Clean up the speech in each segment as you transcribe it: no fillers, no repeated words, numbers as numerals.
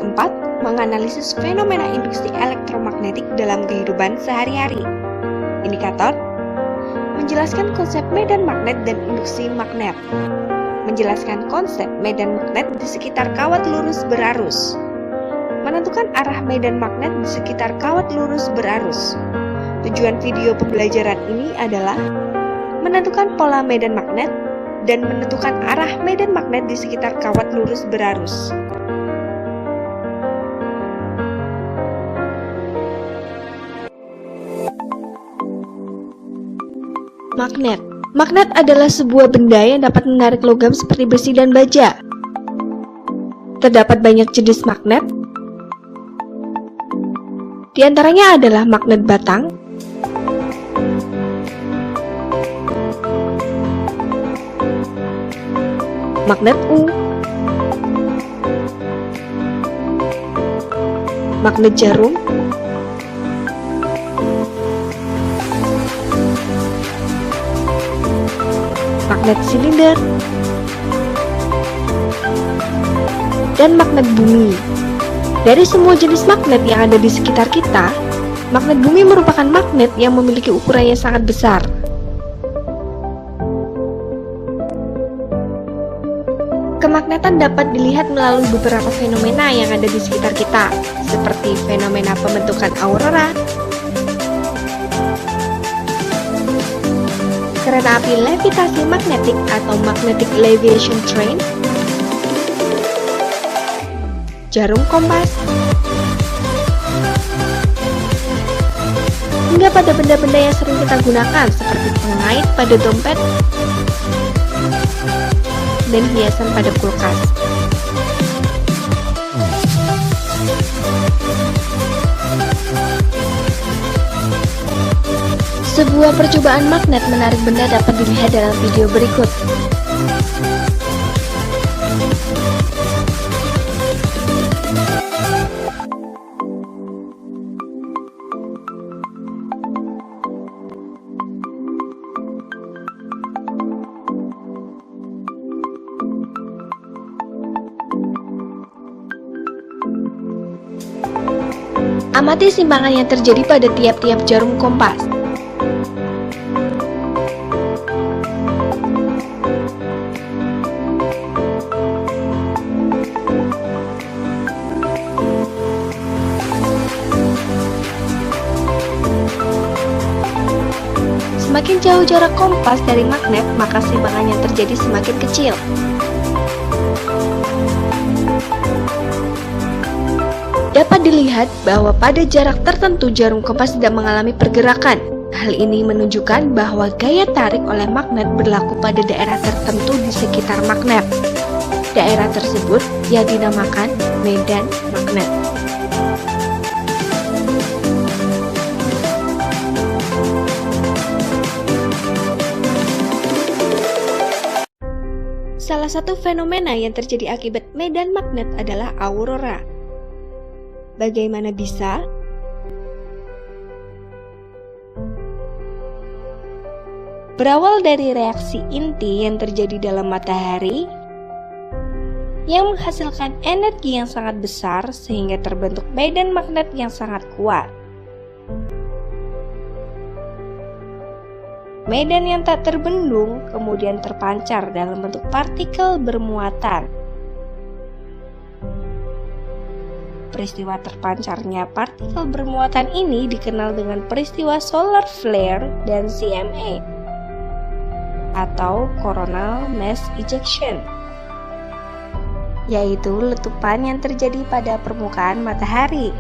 keempat, menganalisis fenomena induksi elektromagnetik dalam kehidupan sehari-hari. Indikator, menjelaskan konsep medan magnet dan induksi magnet. Menjelaskan konsep medan magnet di sekitar kawat lurus berarus. Menentukan arah medan magnet di sekitar kawat lurus berarus. Tujuan video pembelajaran ini adalah menentukan pola medan magnet dan menentukan arah medan magnet di sekitar kawat lurus berarus. Magnet. Magnet adalah sebuah benda yang dapat menarik logam seperti besi dan baja. Terdapat banyak jenis magnet. Di antaranya adalah magnet batang, magnet U, magnet jarum, magnet silinder, dan magnet bumi. Dari semua jenis magnet yang ada di sekitar kita, magnet bumi merupakan magnet yang memiliki ukuran yang sangat besar. Kemagnetan dapat dilihat melalui beberapa fenomena yang ada di sekitar kita, seperti fenomena pembentukan aurora, kereta api levitasi magnetik atau magnetic levitation train, jarum kompas, hingga pada benda-benda yang sering kita gunakan seperti pengait pada dompet dan hiasan pada kulkas. Sebuah percobaan magnet menarik benda dapat dilihat dalam video berikut. Amati simpangan yang terjadi pada tiap-tiap jarum kompas. Semakin jauh jarak kompas dari magnet, maka simpangan yang terjadi semakin kecil. Dapat dilihat bahwa pada jarak tertentu jarum kompas tidak mengalami pergerakan. Hal ini menunjukkan bahwa gaya tarik oleh magnet berlaku pada daerah tertentu di sekitar magnet. Daerah tersebut yang dinamakan medan magnet. Salah satu fenomena yang terjadi akibat medan magnet adalah aurora. Bagaimana bisa? Berawal dari reaksi inti yang terjadi dalam matahari yang menghasilkan energi yang sangat besar sehingga terbentuk medan magnet yang sangat kuat. Medan yang tak terbendung kemudian terpancar dalam bentuk partikel bermuatan. Peristiwa terpancarnya partikel bermuatan ini dikenal dengan peristiwa solar flare dan CME atau coronal mass ejection, yaitu letupan yang terjadi pada permukaan matahari.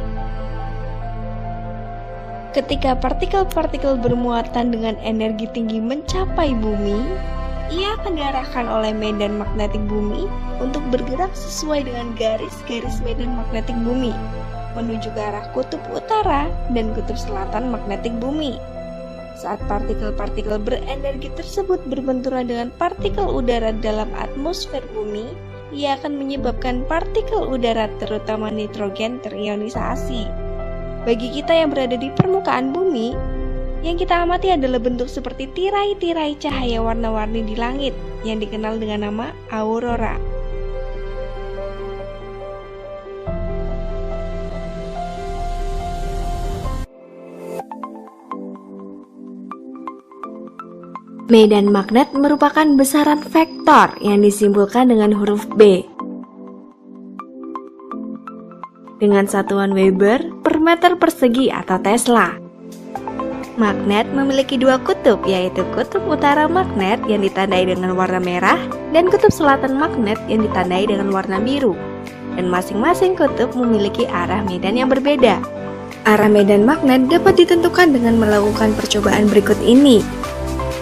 Ketika partikel-partikel bermuatan dengan energi tinggi mencapai bumi, ia akan diarahkan oleh medan magnetik bumi untuk bergerak sesuai dengan garis-garis medan magnetik bumi menuju ke arah kutub utara dan kutub selatan magnetik bumi. Saat partikel-partikel berenergi tersebut berbenturan dengan partikel udara dalam atmosfer bumi, ia akan menyebabkan partikel udara terutama nitrogen terionisasi. Bagi kita yang berada di permukaan bumi, yang kita amati adalah bentuk seperti tirai-tirai cahaya warna-warni di langit yang dikenal dengan nama aurora. Medan magnet merupakan besaran vektor yang disimbolkan dengan huruf B. Dengan satuan Weber per meter persegi atau Tesla. Magnet memiliki dua kutub, yaitu kutub utara magnet yang ditandai dengan warna merah dan kutub selatan magnet yang ditandai dengan warna biru. Dan masing-masing kutub memiliki arah medan yang berbeda. Arah medan magnet dapat ditentukan dengan melakukan percobaan berikut ini.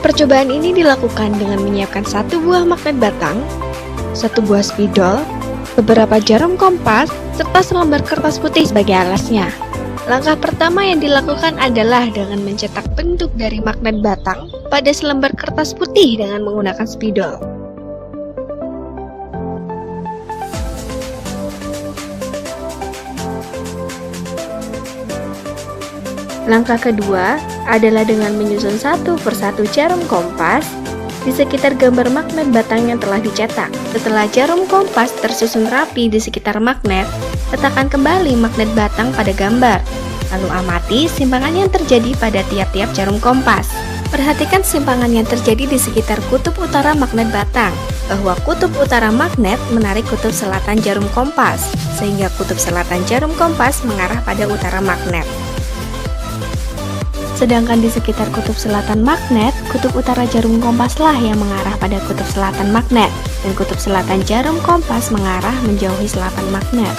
Percobaan ini dilakukan dengan menyiapkan satu buah magnet batang, satu buah spidol, beberapa jarum kompas, serta selembar kertas putih sebagai alasnya. Langkah pertama yang dilakukan adalah dengan mencetak bentuk dari magnet batang pada selembar kertas putih dengan menggunakan spidol. Langkah kedua adalah dengan menyusun satu persatu jarum kompas di sekitar gambar magnet batang yang telah dicetak. Setelah jarum kompas tersusun rapi di sekitar magnet, letakkan kembali magnet batang pada gambar. Lalu amati simpangan yang terjadi pada tiap-tiap jarum kompas. Perhatikan simpangan yang terjadi di sekitar kutub utara magnet batang, bahwa kutub utara magnet menarik kutub selatan jarum kompas, sehingga kutub selatan jarum kompas mengarah pada utara magnet. Sedangkan di sekitar kutub selatan magnet, kutub utara jarum kompaslah yang mengarah pada kutub selatan magnet, dan kutub selatan jarum kompas mengarah menjauhi selatan magnet.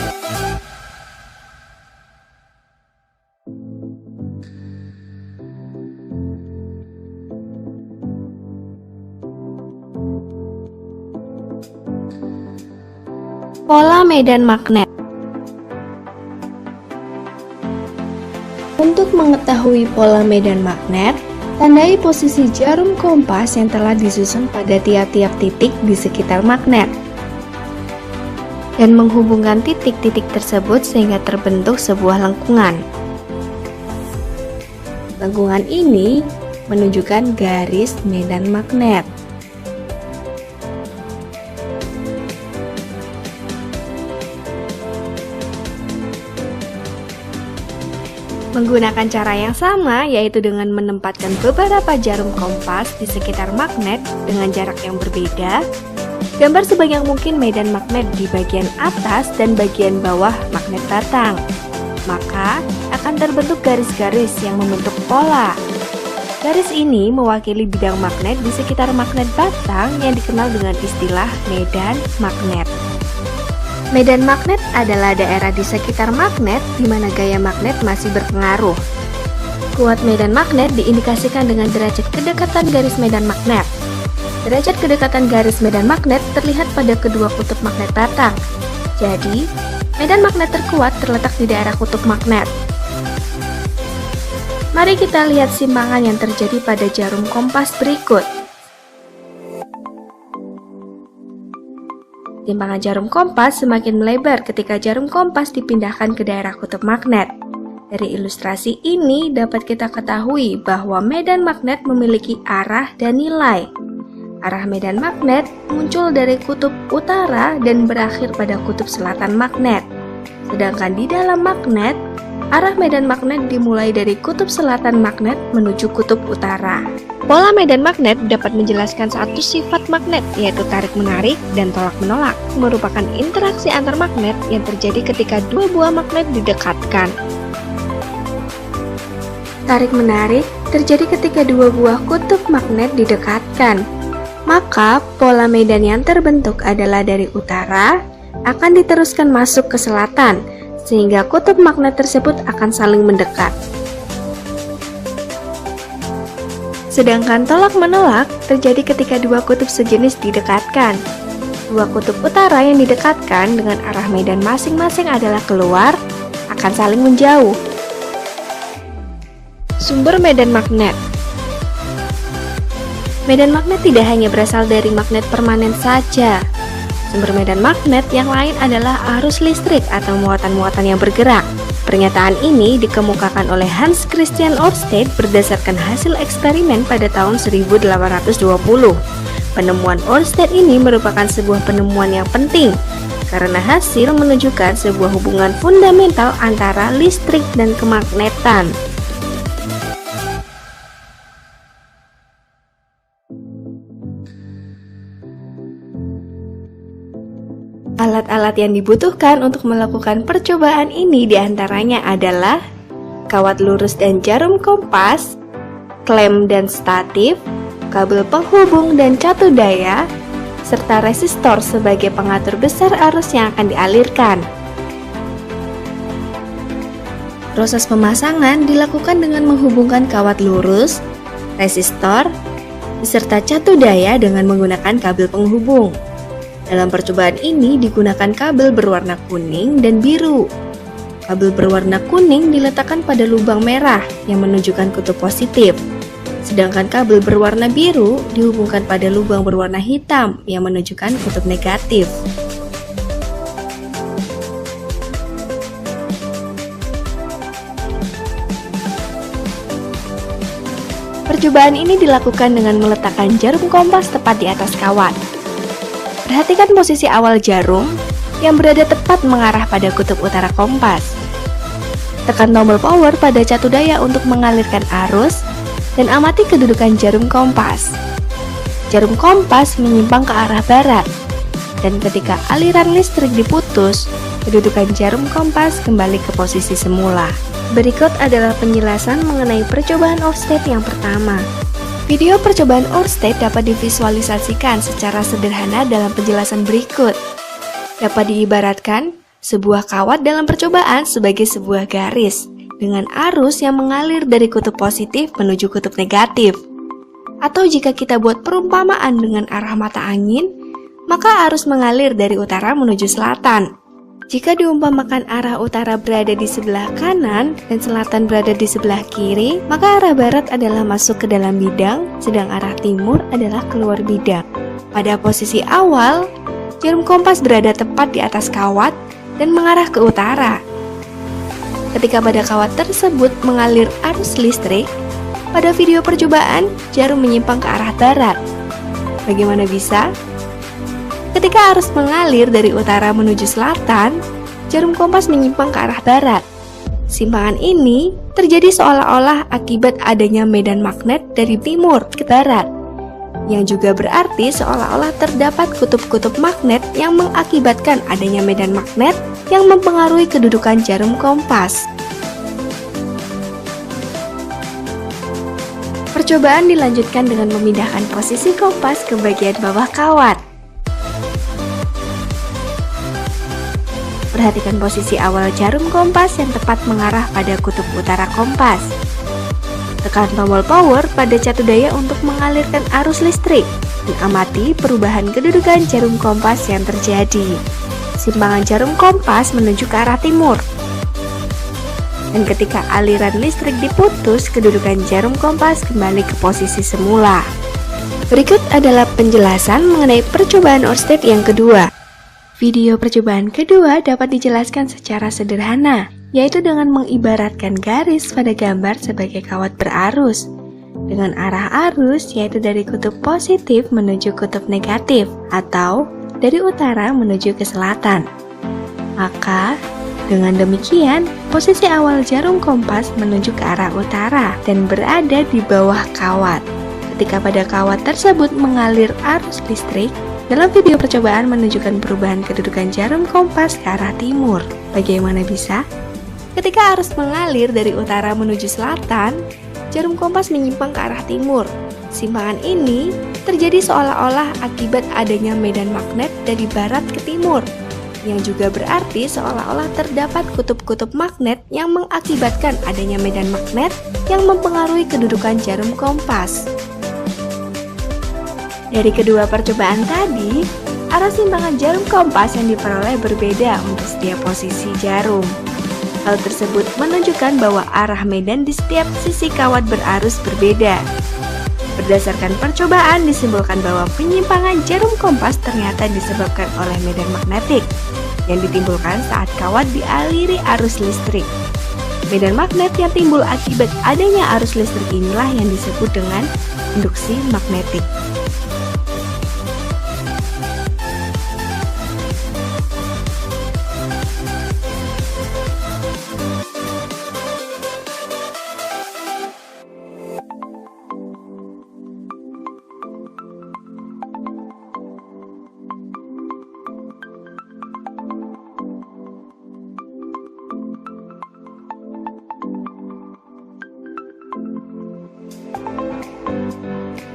Pola medan magnet. Untuk mengetahui pola medan magnet, tandai posisi jarum kompas yang telah disusun pada tiap-tiap titik di sekitar magnet dan menghubungkan titik-titik tersebut sehingga terbentuk sebuah lengkungan. Lengkungan ini menunjukkan garis medan magnet. Menggunakan cara yang sama, yaitu dengan menempatkan beberapa jarum kompas di sekitar magnet dengan jarak yang berbeda, gambar sebanyak mungkin medan magnet di bagian atas dan bagian bawah magnet batang. Maka akan terbentuk garis-garis yang membentuk pola. Garis ini mewakili bidang magnet di sekitar magnet batang yang dikenal dengan istilah medan magnet. Medan magnet adalah daerah di sekitar magnet di mana gaya magnet masih berpengaruh. Kuat medan magnet diindikasikan dengan derajat kedekatan garis medan magnet. Derajat kedekatan garis medan magnet terlihat pada kedua kutub magnet batang. Jadi, medan magnet terkuat terletak di daerah kutub magnet. Mari kita lihat simpangan yang terjadi pada jarum kompas berikut. Simpangan jarum kompas semakin melebar ketika jarum kompas dipindahkan ke daerah kutub magnet. Dari ilustrasi ini dapat kita ketahui bahwa medan magnet memiliki arah dan nilai. Arah medan magnet muncul dari kutub utara dan berakhir pada kutub selatan magnet. Sedangkan di dalam magnet, arah medan magnet dimulai dari kutub selatan magnet menuju kutub utara. Pola medan magnet dapat menjelaskan satu sifat magnet, yaitu tarik-menarik dan tolak-menolak, merupakan interaksi antar magnet yang terjadi ketika dua buah magnet didekatkan. Tarik-menarik terjadi ketika dua buah kutub magnet didekatkan. Maka, pola medan yang terbentuk adalah dari utara, akan diteruskan masuk ke selatan, sehingga kutub magnet tersebut akan saling mendekat. Sedangkan tolak-menolak terjadi ketika dua kutub sejenis didekatkan. Dua kutub utara yang didekatkan dengan arah medan masing-masing adalah keluar, akan saling menjauh. Sumber medan magnet. Medan magnet tidak hanya berasal dari magnet permanen saja. Sumber medan magnet yang lain adalah arus listrik atau muatan-muatan yang bergerak. Pernyataan ini dikemukakan oleh Hans Christian Ørsted berdasarkan hasil eksperimen pada tahun 1820. Penemuan Ørsted ini merupakan sebuah penemuan yang penting karena hasil menunjukkan sebuah hubungan fundamental antara listrik dan kemagnetan. Alat yang dibutuhkan untuk melakukan percobaan ini diantaranya adalah kawat lurus dan jarum kompas, klem dan statif, kabel penghubung dan catu daya, serta resistor sebagai pengatur besar arus yang akan dialirkan. Proses pemasangan dilakukan dengan menghubungkan kawat lurus, resistor, beserta catu daya dengan menggunakan kabel penghubung. Dalam percobaan ini digunakan kabel berwarna kuning dan biru. Kabel berwarna kuning diletakkan pada lubang merah yang menunjukkan kutub positif, sedangkan kabel berwarna biru dihubungkan pada lubang berwarna hitam yang menunjukkan kutub negatif. Percobaan ini dilakukan dengan meletakkan jarum kompas tepat di atas kawat. Perhatikan posisi awal jarum yang berada tepat mengarah pada kutub utara kompas. Tekan tombol power pada catu daya untuk mengalirkan arus dan amati kedudukan jarum kompas. Jarum kompas menyimpang ke arah barat, dan ketika aliran listrik diputus, kedudukan jarum kompas kembali ke posisi semula. Berikut adalah penjelasan mengenai percobaan Oersted yang pertama. Video percobaan Oersted dapat divisualisasikan secara sederhana dalam penjelasan berikut. Dapat diibaratkan sebuah kawat dalam percobaan sebagai sebuah garis dengan arus yang mengalir dari kutub positif menuju kutub negatif. Atau jika kita buat perumpamaan dengan arah mata angin, maka arus mengalir dari utara menuju selatan. Jika diumpamakan arah utara berada di sebelah kanan dan selatan berada di sebelah kiri, maka arah barat adalah masuk ke dalam bidang, sedang arah timur adalah keluar bidang. Pada posisi awal, jarum kompas berada tepat di atas kawat dan mengarah ke utara. Ketika pada kawat tersebut mengalir arus listrik, pada video percobaan jarum menyimpang ke arah barat. Bagaimana bisa? Ketika arus mengalir dari utara menuju selatan, jarum kompas menyimpang ke arah barat. Simpangan ini terjadi seolah-olah akibat adanya medan magnet dari timur ke barat, yang juga berarti seolah-olah terdapat kutub-kutub magnet yang mengakibatkan adanya medan magnet yang mempengaruhi kedudukan jarum kompas. Percobaan dilanjutkan dengan memindahkan posisi kompas ke bagian bawah kawat. Perhatikan posisi awal jarum kompas yang tepat mengarah pada kutub utara kompas. Tekan tombol power pada catu daya untuk mengalirkan arus listrik dan amati perubahan kedudukan jarum kompas yang terjadi. Simpangan jarum kompas menuju ke arah timur. Dan ketika aliran listrik diputus, kedudukan jarum kompas kembali ke posisi semula. Berikut adalah penjelasan mengenai percobaan Oersted yang kedua. Video percobaan kedua dapat dijelaskan secara sederhana, yaitu dengan mengibaratkan garis pada gambar sebagai kawat berarus, dengan arah arus yaitu dari kutub positif menuju kutub negatif, atau dari utara menuju ke selatan. Maka, dengan demikian, posisi awal jarum kompas menuju ke arah utara dan berada di bawah kawat. Ketika pada kawat tersebut mengalir arus listrik, dalam video percobaan menunjukkan perubahan kedudukan jarum kompas ke arah timur. Bagaimana bisa? Ketika arus mengalir dari utara menuju selatan, jarum kompas menyimpang ke arah timur. Simpangan ini terjadi seolah-olah akibat adanya medan magnet dari barat ke timur, yang juga berarti seolah-olah terdapat kutub-kutub magnet yang mengakibatkan adanya medan magnet yang mempengaruhi kedudukan jarum kompas. Dari kedua percobaan tadi, arah simpangan jarum kompas yang diperoleh berbeda untuk setiap posisi jarum. Hal tersebut menunjukkan bahwa arah medan di setiap sisi kawat berarus berbeda. Berdasarkan percobaan disimpulkan bahwa penyimpangan jarum kompas ternyata disebabkan oleh medan magnetik yang ditimbulkan saat kawat dialiri arus listrik. Medan magnet yang timbul akibat adanya arus listrik inilah yang disebut dengan induksi magnetik.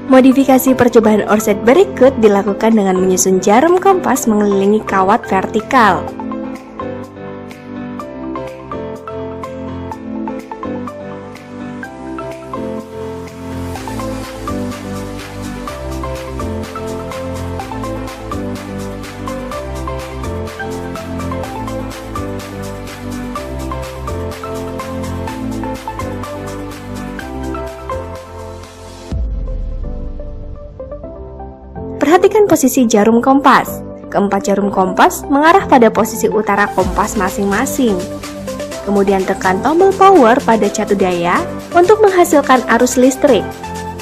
Modifikasi percobaan Oersted berikut dilakukan dengan menyusun jarum kompas mengelilingi kawat vertikal. Perhatikan posisi jarum kompas. Keempat jarum kompas mengarah pada posisi utara kompas masing-masing. Kemudian tekan tombol power pada catu daya untuk menghasilkan arus listrik.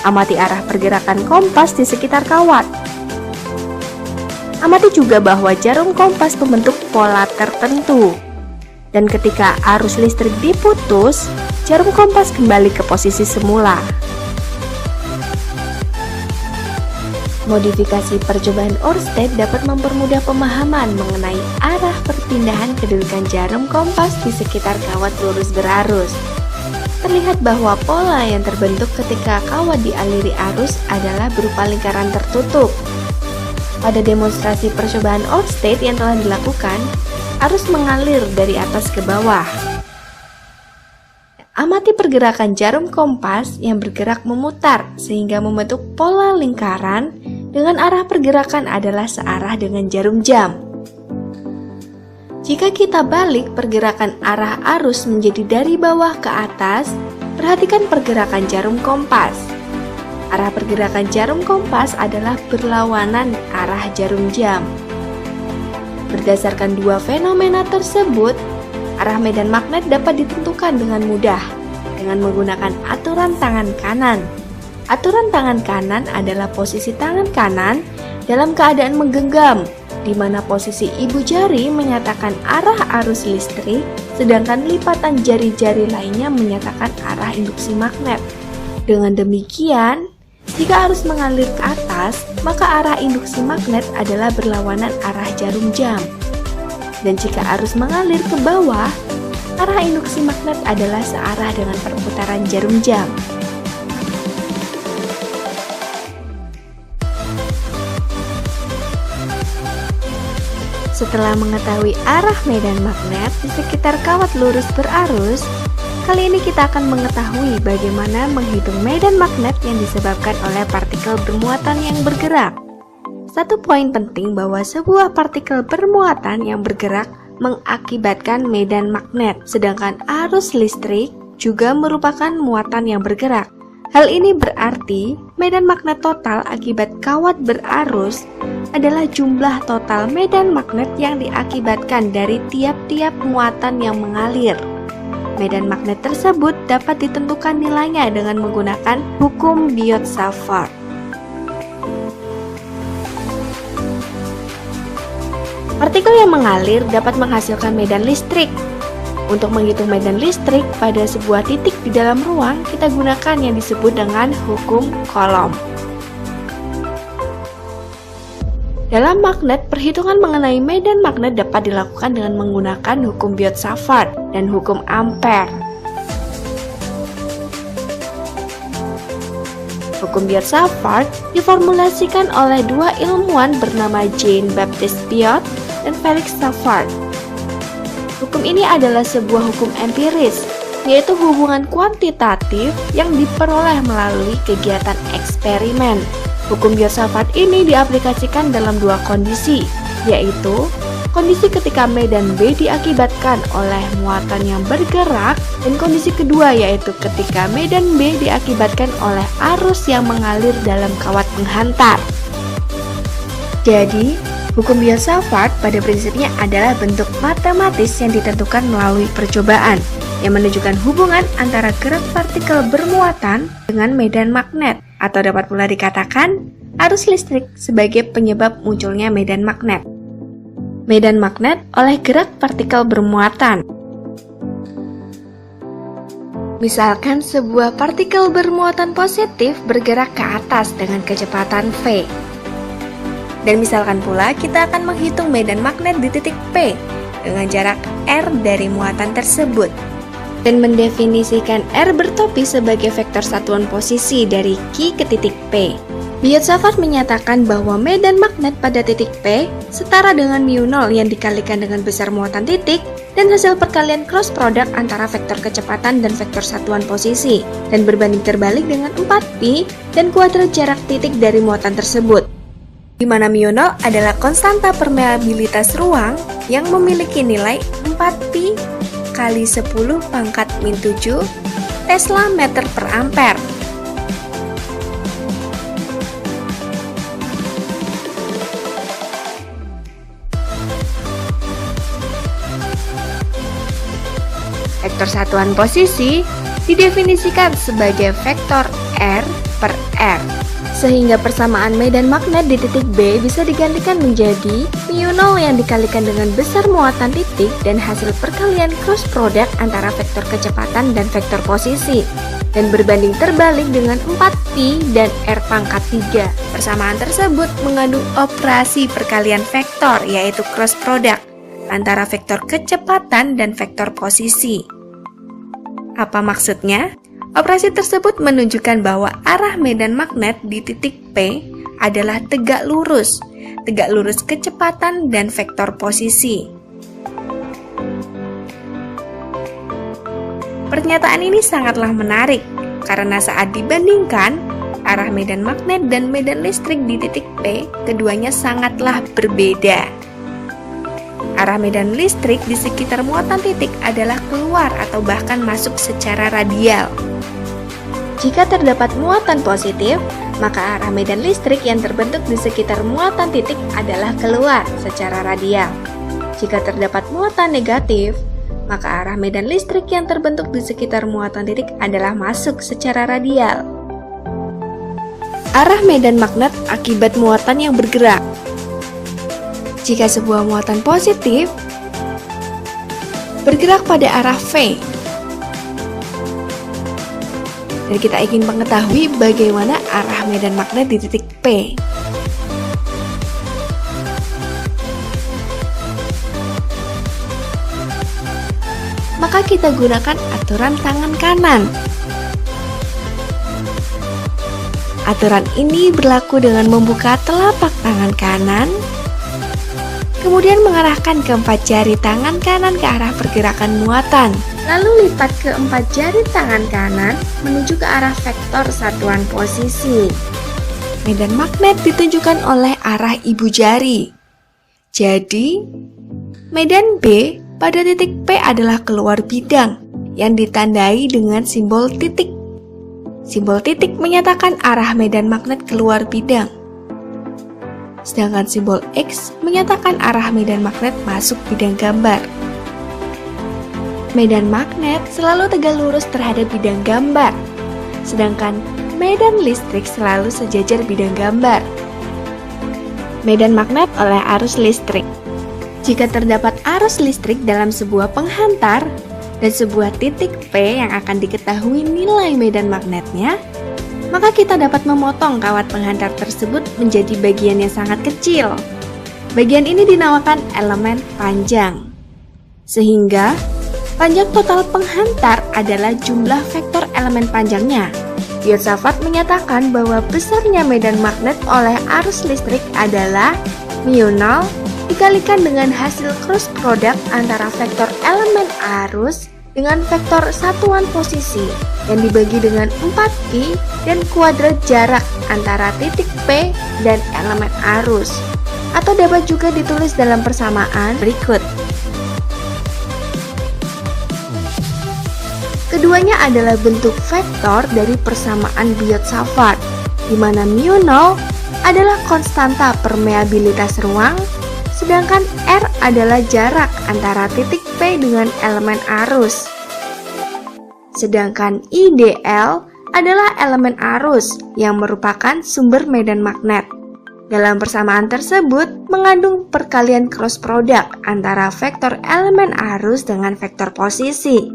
Amati arah pergerakan kompas di sekitar kawat. Amati juga bahwa jarum kompas membentuk pola tertentu. Dan ketika arus listrik diputus, jarum kompas kembali ke posisi semula. Modifikasi percobaan Oersted dapat mempermudah pemahaman mengenai arah perpindahan kedudukan jarum kompas di sekitar kawat lurus berarus. Terlihat bahwa pola yang terbentuk ketika kawat dialiri arus adalah berupa lingkaran tertutup. Pada demonstrasi percobaan Oersted yang telah dilakukan, arus mengalir dari atas ke bawah. Amati pergerakan jarum kompas yang bergerak memutar sehingga membentuk pola lingkaran dengan arah pergerakan adalah searah dengan jarum jam. Jika kita balik pergerakan arah arus menjadi dari bawah ke atas, perhatikan pergerakan jarum kompas. Arah pergerakan jarum kompas adalah berlawanan arah jarum jam. Berdasarkan dua fenomena tersebut, arah medan magnet dapat ditentukan dengan mudah dengan menggunakan aturan tangan kanan. Aturan tangan kanan adalah posisi tangan kanan dalam keadaan menggenggam, di mana posisi ibu jari menyatakan arah arus listrik, sedangkan lipatan jari-jari lainnya menyatakan arah induksi magnet. Dengan demikian, jika arus mengalir ke atas, maka arah induksi magnet adalah berlawanan arah jarum jam. Dan jika arus mengalir ke bawah, arah induksi magnet adalah searah dengan perputaran jarum jam. Setelah mengetahui arah medan magnet di sekitar kawat lurus berarus, kali ini kita akan mengetahui bagaimana menghitung medan magnet yang disebabkan oleh partikel bermuatan yang bergerak. Satu poin penting bahwa sebuah partikel bermuatan yang bergerak mengakibatkan medan magnet, sedangkan arus listrik juga merupakan muatan yang bergerak. Hal ini berarti medan magnet total akibat kawat berarus adalah jumlah total medan magnet yang diakibatkan dari tiap-tiap muatan yang mengalir. Medan magnet tersebut dapat ditentukan nilainya dengan menggunakan hukum Biot-Savart. Partikel yang mengalir dapat menghasilkan medan listrik. Untuk menghitung medan listrik pada sebuah titik di dalam ruang, kita gunakan yang disebut dengan hukum Coulomb. Dalam magnet, perhitungan mengenai medan magnet dapat dilakukan dengan menggunakan hukum Biot-Savart dan hukum Ampere. Hukum Biot-Savart diformulasikan oleh dua ilmuwan bernama Jean-Baptiste Biot dan Felix Savart. Hukum ini adalah sebuah hukum empiris, yaitu hubungan kuantitatif yang diperoleh melalui kegiatan eksperimen. Hukum Biot-Savart ini diaplikasikan dalam dua kondisi, yaitu kondisi ketika medan B diakibatkan oleh muatan yang bergerak, dan kondisi kedua yaitu ketika medan B diakibatkan oleh arus yang mengalir dalam kawat penghantar. Jadi, hukum Biot-Savart pada prinsipnya adalah bentuk matematis yang ditentukan melalui percobaan yang menunjukkan hubungan antara gerak partikel bermuatan dengan medan magnet, atau dapat pula dikatakan arus listrik sebagai penyebab munculnya medan magnet. Medan magnet oleh gerak partikel bermuatan. Misalkan sebuah partikel bermuatan positif bergerak ke atas dengan kecepatan v. Dan misalkan pula kita akan menghitung medan magnet di titik P dengan jarak R dari muatan tersebut. dan mendefinisikan R bertopi sebagai vektor satuan posisi dari Q ke titik P. Biot-Savart menyatakan bahwa medan magnet pada titik P setara dengan mu0 yang dikalikan dengan besar muatan titik dan hasil perkalian cross product antara vektor kecepatan dan vektor satuan posisi, dan berbanding terbalik dengan 4pi dan kuadrat jarak titik dari muatan tersebut, di mana mu0 adalah konstanta permeabilitas ruang yang memiliki nilai 4pi kali 10 pangkat min 7 Tesla meter per ampere. Vektor satuan posisi didefinisikan sebagai vektor R per R, sehingga persamaan medan magnet di titik B bisa digantikan menjadi mu0 yang dikalikan dengan besar muatan titik dan hasil perkalian cross product antara vektor kecepatan dan vektor posisi, dan berbanding terbalik dengan 4pi dan R pangkat 3. Persamaan tersebut mengandung operasi perkalian vektor, yaitu cross product antara vektor kecepatan dan vektor posisi. Apa maksudnya? Operasi tersebut menunjukkan bahwa arah medan magnet di titik P adalah tegak lurus kecepatan dan vektor posisi. Pernyataan ini sangatlah menarik karena saat dibandingkan arah medan magnet dan medan listrik di titik P, keduanya sangatlah berbeda. Arah medan listrik di sekitar muatan titik adalah keluar atau bahkan masuk secara radial. Jika terdapat muatan positif, maka arah medan listrik yang terbentuk di sekitar muatan titik adalah keluar secara radial. Jika terdapat muatan negatif, maka arah medan listrik yang terbentuk di sekitar muatan titik adalah masuk secara radial. Arah medan magnet akibat muatan yang bergerak. Jika sebuah muatan positif bergerak pada arah V, dan kita ingin mengetahui bagaimana arah medan magnet di titik P, maka kita gunakan aturan tangan kanan. Aturan ini berlaku dengan membuka telapak tangan kanan, kemudian mengarahkan keempat jari tangan kanan ke arah pergerakan muatan, lalu lipat keempat jari tangan kanan menuju ke arah vektor satuan posisi. Medan magnet ditunjukkan oleh arah ibu jari. Jadi, medan B pada titik P adalah keluar bidang yang ditandai dengan simbol titik. Simbol titik menyatakan arah medan magnet keluar bidang. Sedangkan simbol X menyatakan arah medan magnet masuk bidang gambar. Medan magnet selalu tegak lurus terhadap bidang gambar, sedangkan medan listrik selalu sejajar bidang gambar. Medan magnet oleh arus listrik. Jika terdapat arus listrik dalam sebuah penghantar dan sebuah titik P yang akan diketahui nilai medan magnetnya, maka kita dapat memotong kawat penghantar tersebut menjadi bagian yang sangat kecil. Bagian ini dinamakan elemen panjang. Sehingga, panjang total penghantar adalah jumlah vektor elemen panjangnya. Biot-Savart menyatakan bahwa besarnya medan magnet oleh arus listrik adalah mu0 dikalikan dengan hasil cross product antara vektor elemen arus dengan vektor satuan posisi yang dibagi dengan 4pi dan kuadrat jarak antara titik P dan elemen arus, atau dapat juga ditulis dalam persamaan berikut. Keduanya adalah bentuk vektor dari persamaan Biot-Savart, di mana mu0 adalah konstanta permeabilitas ruang, sedangkan R adalah jarak antara titik P dengan elemen arus. Sedangkan IDL adalah elemen arus yang merupakan sumber medan magnet. Dalam persamaan tersebut mengandung perkalian cross product antara vektor elemen arus dengan vektor posisi,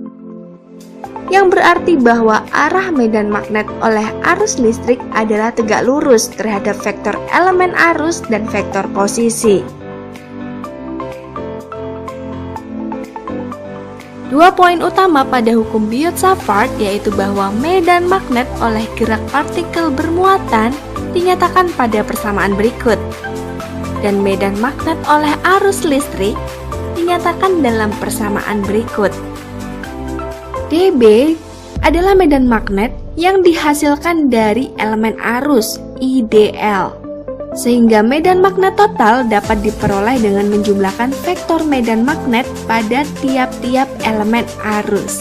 yang berarti bahwa arah medan magnet oleh arus listrik adalah tegak lurus terhadap vektor elemen arus dan vektor posisi. Dua poin utama pada hukum Biot-Savart yaitu bahwa medan magnet oleh gerak partikel bermuatan dinyatakan pada persamaan berikut, dan medan magnet oleh arus listrik dinyatakan dalam persamaan berikut. dB adalah medan magnet yang dihasilkan dari elemen arus IDL, sehingga medan magnet total dapat diperoleh dengan menjumlahkan vektor medan magnet pada tiap-tiap elemen arus.